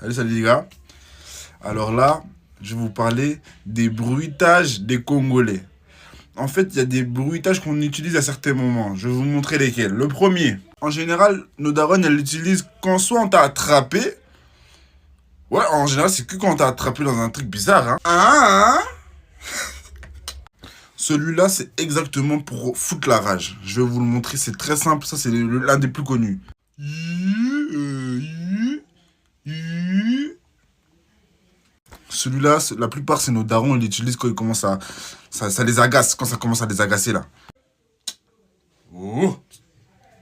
Salut les gars. Alors là, je vais vous parler des bruitages des Congolais. En fait, il y a des bruitages qu'on utilise à certains moments. Je vais vous montrer lesquels. Le premier, en général, nos darons, elles l'utilisent quand soit on t'a attrapé. Ouais, en général, c'est que quand on t'a attrapé dans un truc bizarre. Hein. Celui-là, c'est exactement pour foutre la rage. Je vais vous le montrer, c'est très simple. Ça, c'est l'un des plus connus. Celui-là, la plupart, c'est nos darons, ils l'utilisent quand ils commencent à... Ça les agace, quand ça commence à les agacer, là. Oh.